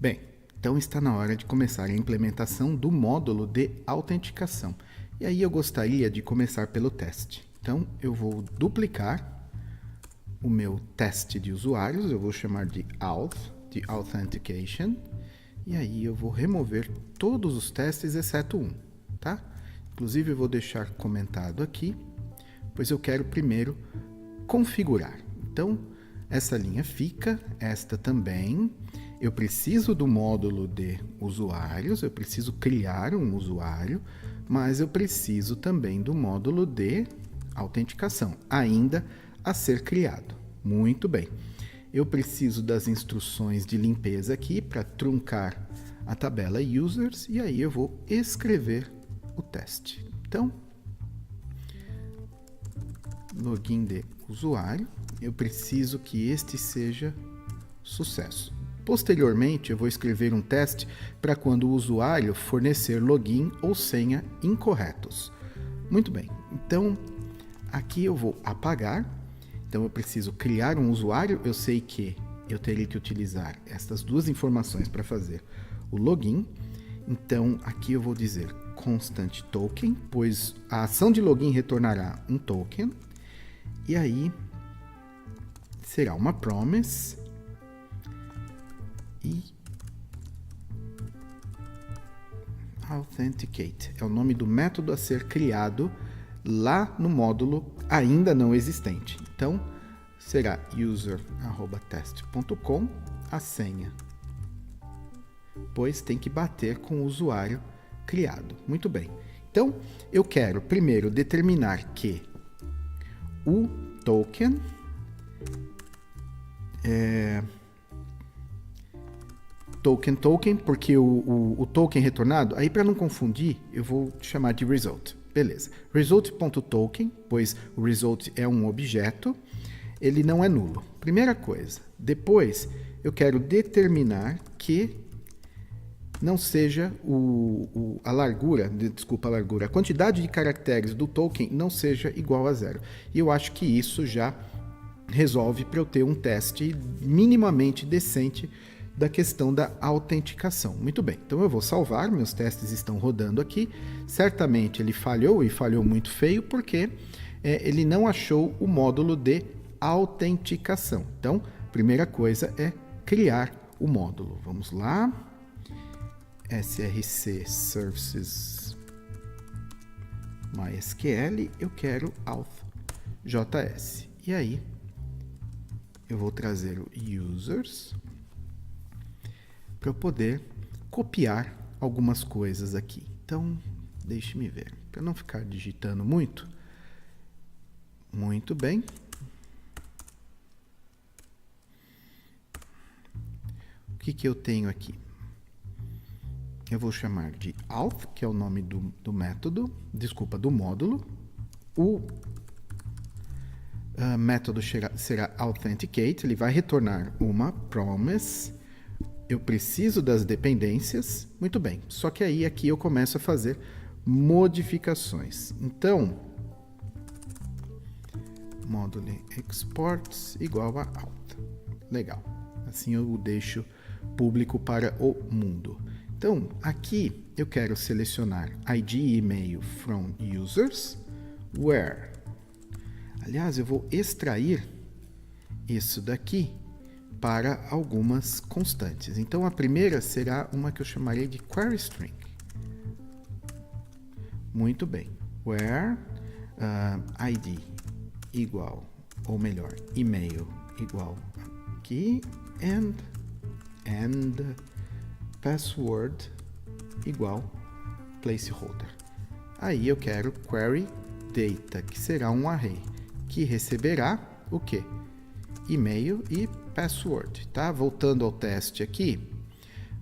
Bem, então está na hora de começar a implementação do módulo de autenticação. E aí eu gostaria de começar pelo teste. Então eu vou duplicar o meu teste de usuários, eu vou chamar de auth, de authentication, e aí eu vou remover todos os testes exceto um, tá? Inclusive eu vou deixar comentado aqui, pois eu quero primeiro configurar. Então essa linha fica, esta também. Eu preciso do módulo de usuários, eu preciso criar um usuário, mas eu preciso também do módulo de autenticação, ainda a ser criado. Muito bem. Eu preciso das instruções de limpeza aqui para truncar a tabela users e aí eu vou escrever o teste. Então, login de usuário, eu preciso que este seja sucesso. Posteriormente, eu vou escrever um teste para quando o usuário fornecer login ou senha incorretos. Muito bem, então aqui eu vou apagar. Então eu preciso criar um usuário, eu sei que eu teria que utilizar estas duas informações para fazer o login. Então aqui eu vou dizer constant token, pois a ação de login retornará um token. E aí será uma promise e authenticate é o nome do método a ser criado lá no módulo ainda não existente. Então, será user@test.com a senha, pois tem que bater com o usuário criado. Muito bem. Então, eu quero primeiro determinar que o token token, porque o token retornado, aí para não confundir, eu vou chamar de result. Beleza. Result.token, pois o result é um objeto, ele não é nulo. Primeira coisa. Depois, eu quero determinar que não seja a quantidade de caracteres do token não seja igual a 0. E eu acho que isso já resolve para eu ter um teste minimamente decente da questão da autenticação. Muito bem, então eu vou salvar, meus testes estão rodando aqui. Certamente ele falhou e falhou muito feio porque ele não achou o módulo de autenticação. Então, primeira coisa é criar o módulo. Vamos lá. src services mysql, eu quero auth.js. E aí eu vou trazer o users para eu poder copiar algumas coisas aqui. Então, deixe-me ver, para não ficar digitando muito. Muito bem. O que eu tenho aqui? Eu vou chamar de auth, que é o nome do método, do módulo. O método será authenticate, ele vai retornar uma promise. Eu preciso das dependências, muito bem, só que aí aqui eu começo a fazer modificações. Então, módulo exports igual a auth. Legal, assim eu o deixo público para o mundo. Então, aqui eu quero selecionar ID e e-mail from users, where. Aliás, eu vou extrair isso daqui para algumas constantes. Então, a primeira será uma que eu chamarei de query string. Muito bem. Where ID igual, ou melhor, e-mail igual aqui, and password igual placeholder. Aí eu quero query data, que será um array, que receberá o quê? E-mail e password, tá? Voltando ao teste aqui,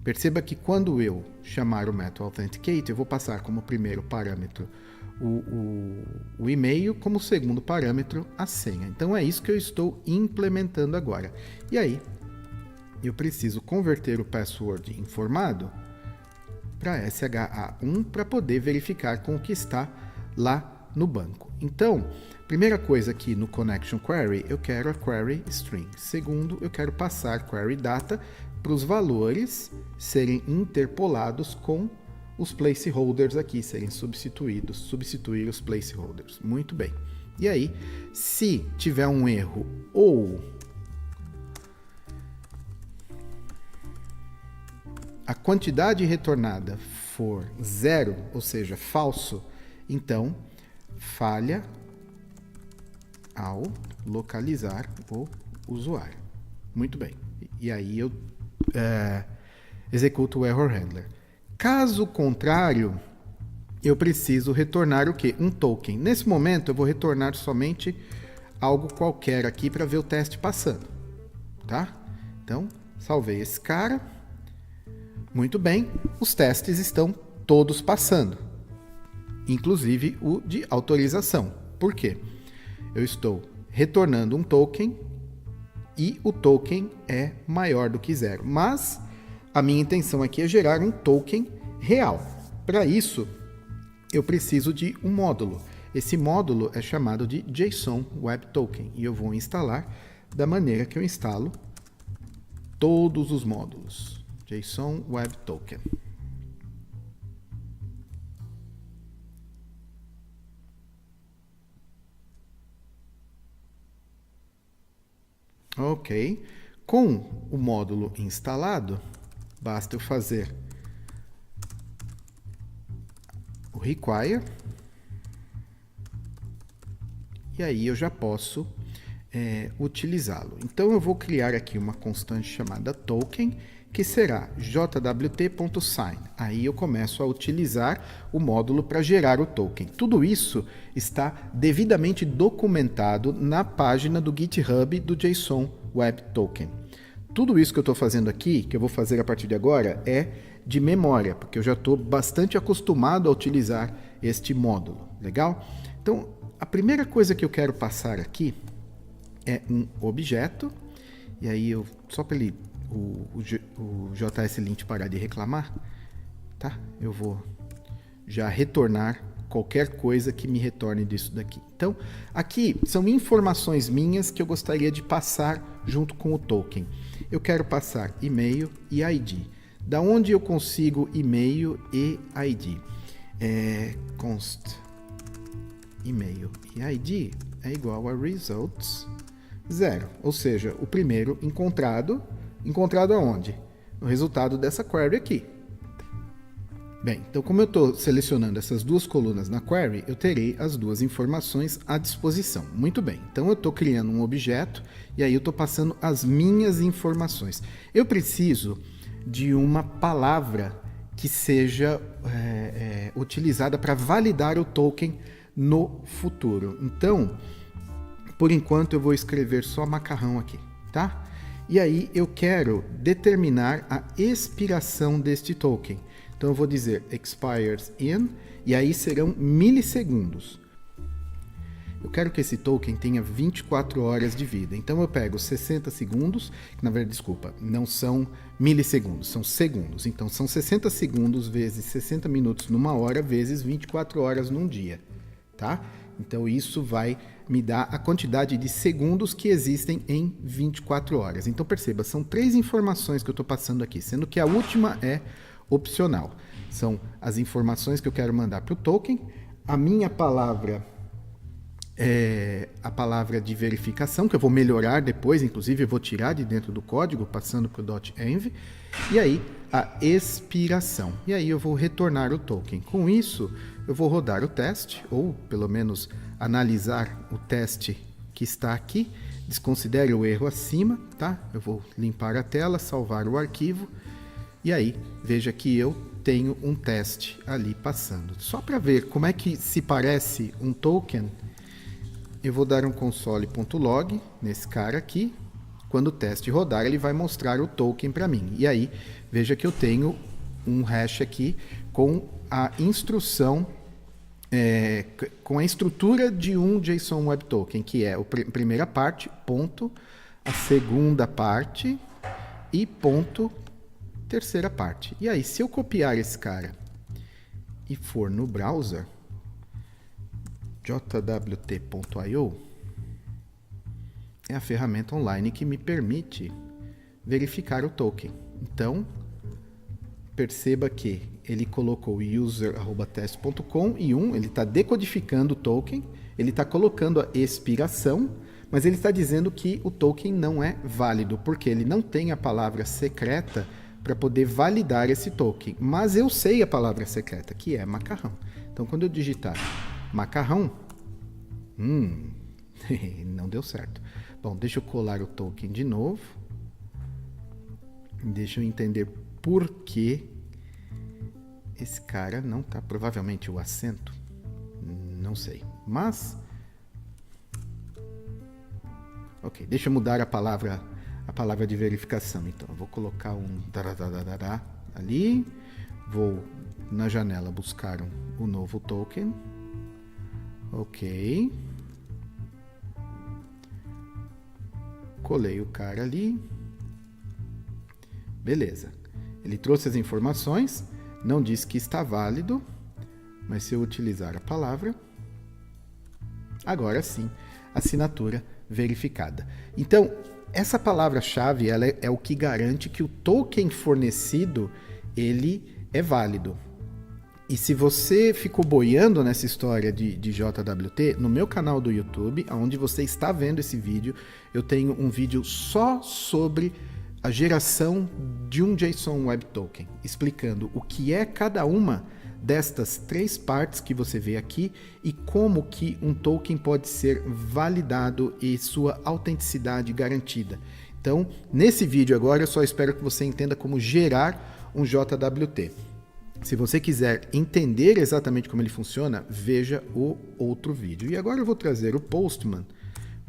perceba que quando eu chamar o método authenticate, eu vou passar como primeiro parâmetro o e-mail, como segundo parâmetro a senha. Então é isso que eu estou implementando agora. E aí, eu preciso converter o password informado para SHA-1 para poder verificar com o que está lá no banco. Então, primeira coisa aqui no connection query, eu quero a query string. Segundo, eu quero passar query data para os valores serem interpolados com os placeholders aqui, serem substituídos, substituir os placeholders. Muito bem. E aí, se tiver um erro ou a quantidade retornada for 0, ou seja, falso, então falha ao localizar o usuário. Muito bem. E aí eu executo o error handler. Caso contrário, eu preciso retornar o quê? Um token. Nesse momento, eu vou retornar somente algo qualquer aqui para ver o teste passando. Tá? Então, salvei esse cara. Muito bem. Os testes estão todos passando. Inclusive o de autorização. Por quê? Eu estou retornando um token e o token é maior do que 0. Mas a minha intenção aqui é gerar um token real. Para isso, eu preciso de um módulo. Esse módulo é chamado de JSON Web Token e eu vou instalar da maneira que eu instalo todos os módulos. JSON Web Token. Ok. Com o módulo instalado, basta eu fazer o require e aí eu já posso utilizá-lo. Então eu vou criar aqui uma constante chamada token, que será jwt.sign. Aí eu começo a utilizar o módulo para gerar o token. Tudo isso está devidamente documentado na página do GitHub do JSON Web Token. Tudo isso que eu estou fazendo aqui, que eu vou fazer a partir de agora, é de memória, porque eu já estou bastante acostumado a utilizar este módulo. Legal? Então, a primeira coisa que eu quero passar aqui é um objeto, e aí eu, só para ele o JSLint parar de reclamar, tá? Eu vou já retornar qualquer coisa que me retorne disso daqui. Então, aqui são informações minhas que eu gostaria de passar junto com o token. Eu quero passar e-mail e ID. Da onde eu consigo e-mail e ID? Const e-mail e ID é igual a results 0, ou seja, o primeiro encontrado aonde? No resultado dessa query aqui. Bem, então como eu estou selecionando essas duas colunas na query, eu terei as duas informações à disposição. Muito bem, então eu estou criando um objeto e aí eu estou passando as minhas informações. Eu preciso de uma palavra que seja utilizada para validar o token no futuro. Então, por enquanto eu vou escrever só macarrão aqui, tá? E aí eu quero determinar a expiração deste token. Então eu vou dizer expires in, e aí serão milissegundos. Eu quero que esse token tenha 24 horas de vida. Então eu pego 60 segundos, na verdade, desculpa, não são milissegundos, são segundos. Então são 60 segundos vezes 60 minutos numa hora vezes 24 horas num dia, tá? Então isso vai me dar a quantidade de segundos que existem em 24 horas. Então perceba, são 3 informações que eu estou passando aqui, sendo que a última é opcional. São as informações que eu quero mandar para o token, a minha palavra é a palavra de verificação, que eu vou melhorar depois, inclusive eu vou tirar de dentro do código, passando para o .env, e aí a expiração. E aí eu vou retornar o token. Com isso, eu vou rodar o teste, ou pelo menos analisar o teste que está aqui. Desconsidere o erro acima, tá? Eu vou limpar a tela, salvar o arquivo, e aí veja que eu tenho um teste ali passando. Só para ver como é que se parece um token, eu vou dar um console.log nesse cara aqui. Quando o teste rodar, ele vai mostrar o token para mim. E aí, veja que eu tenho um hash aqui com a instrução, com a estrutura de um JSON Web Token, que é a primeira parte, ponto, a segunda parte e ponto, terceira parte. E aí, se eu copiar esse cara e for no browser, jwt.io é a ferramenta online que me permite verificar o token. Então, perceba que ele colocou user@test.com e ele está decodificando o token, ele está colocando a expiração, mas ele está dizendo que o token não é válido, porque ele não tem a palavra secreta para poder validar esse token. Mas eu sei a palavra secreta, que é macarrão. Então, quando eu digitar macarrão, não deu certo. Bom, deixa eu colar o token de novo. Deixa eu entender por que esse cara não tá. Provavelmente o acento. Não sei. Mas... ok, deixa eu mudar a palavra de verificação. Então, eu vou colocar um ali. Vou na janela buscar o novo token. Ok. Colei o cara ali. Beleza. Ele trouxe as informações, não disse que está válido, mas se eu utilizar a palavra, agora sim, assinatura verificada. Então, essa palavra-chave ela é o que garante que o token fornecido ele é válido. E se você ficou boiando nessa história de JWT, no meu canal do YouTube, onde você está vendo esse vídeo, eu tenho um vídeo só sobre a geração de um JSON Web Token, explicando o que é cada uma destas 3 partes que você vê aqui e como que um token pode ser validado e sua autenticidade garantida. Então, nesse vídeo agora, eu só espero que você entenda como gerar um JWT. Se você quiser entender exatamente como ele funciona, veja o outro vídeo. E agora eu vou trazer o Postman,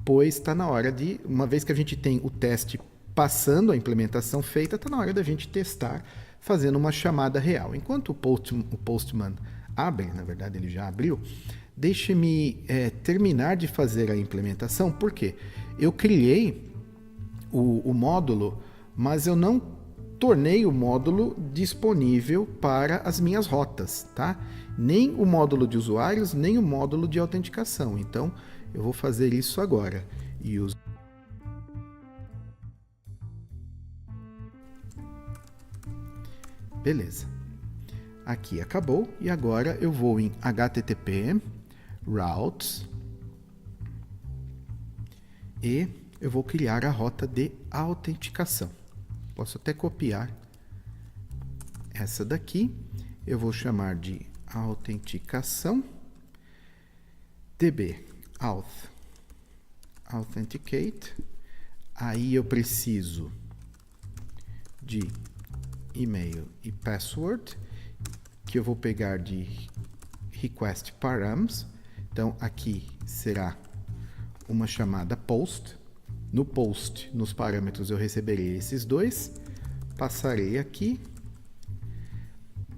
pois está na hora de, uma vez que a gente tem o teste passando a implementação feita, está na hora da gente testar fazendo uma chamada real. Enquanto o Postman abre, na verdade ele já abriu, deixe-me terminar de fazer a implementação, porque eu criei o módulo, mas eu não tornei o módulo disponível para as minhas rotas, tá? Nem o módulo de usuários, nem o módulo de autenticação. Então, eu vou fazer isso agora. Beleza. Aqui acabou. E agora eu vou em HTTP, routes, e eu vou criar a rota de autenticação. Posso até copiar essa daqui. Eu vou chamar de autenticação db authenticate. Aí eu preciso de e-mail e password, que eu vou pegar de request params. Então aqui será uma chamada post. No post, nos parâmetros, eu receberei esses dois, passarei aqui,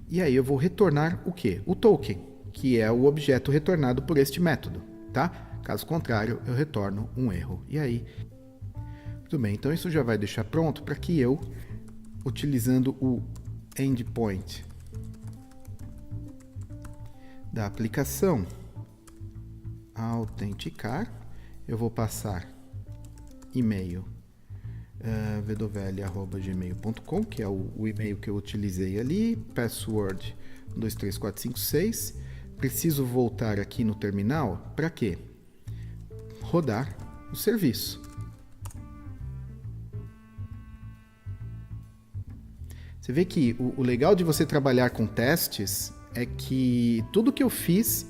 e aí eu vou retornar o quê? O token, que é o objeto retornado por este método, tá? Caso contrário, eu retorno um erro. E aí, tudo bem, então isso já vai deixar pronto para que eu, utilizando o endpoint da aplicação, autenticar, eu vou passar e-mail wwl@gmail.com, que é o e-mail que eu utilizei ali, password 1234556. Preciso voltar aqui no terminal para quê? Rodar o serviço. Você vê que o legal de você trabalhar com testes é que tudo que eu fiz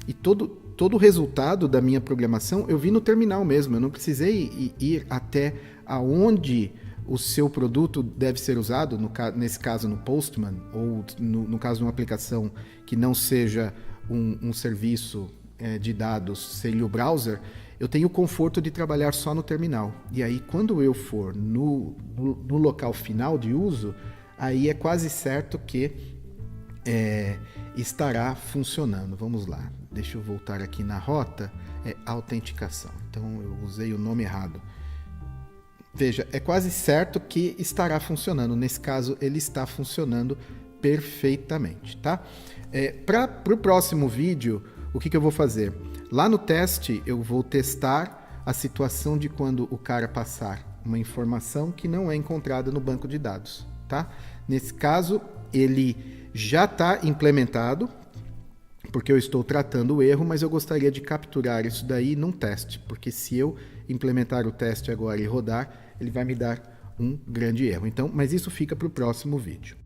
e todo o resultado da minha programação eu vi no terminal mesmo. Eu não precisei ir até aonde o seu produto deve ser usado, nesse caso no Postman, ou no caso de uma aplicação que não seja um serviço de dados, seria o browser. Eu tenho o conforto de trabalhar só no terminal. E aí, quando eu for no local final de uso, aí é quase certo que estará funcionando. Vamos lá, deixa eu voltar aqui na rota, autenticação. Então eu usei o nome errado. Veja, é quase certo que estará funcionando. Nesse caso, ele está funcionando perfeitamente, tá? Para o próximo vídeo, o que eu vou fazer? Lá no teste, eu vou testar a situação de quando o cara passar uma informação que não é encontrada no banco de dados. tá? Nesse caso, ele já está implementado, porque eu estou tratando o erro, mas eu gostaria de capturar isso daí num teste, porque se eu implementar o teste agora e rodar, ele vai me dar um grande erro. Então, mas isso fica para o próximo vídeo.